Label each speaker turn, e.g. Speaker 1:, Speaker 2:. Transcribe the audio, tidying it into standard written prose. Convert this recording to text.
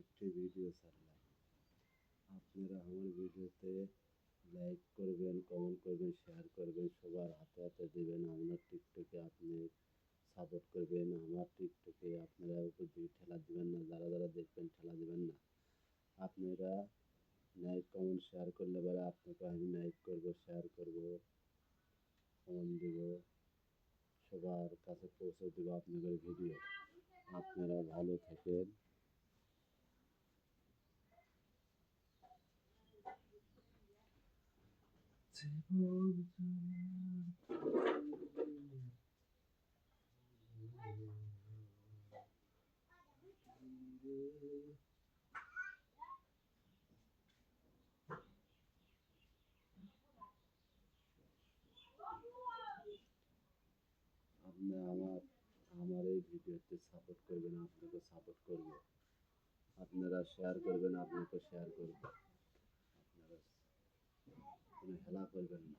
Speaker 1: একটি ভিডিও ছাড়লাম, আপনারা আমার ভিডিওতে লাইক করবেন, কমেন্ট করবেন, শেয়ার করবেন, সবার হাতে হাতে দেবেন। আপনার টিকটকে আপনি সাপোর্ট করবেন, আমার টিকটকে আপনারা উপর দিকে ঠেলা দিবেন না, যারা যারা দেখবেন ঠেলা দিবেন না। আপনারা লাইক কমেন্ট শেয়ার করলে পরে আপনাকে আমি লাইক করবো, শেয়ার করবো, কমেন্ট দিব, সবার কাছে পৌঁছে দেবো আপনাদের ভিডিও। আপনারা ভালো থাকেন। আপনি আমার এই ভিডিওতে সাপোর্ট করবেন, আপনাকে সাপোর্ট করব। আপনারা শেয়ার করবেন, আপনাকে শেয়ার করব। আপনারা কোনো হেলা করবেন না।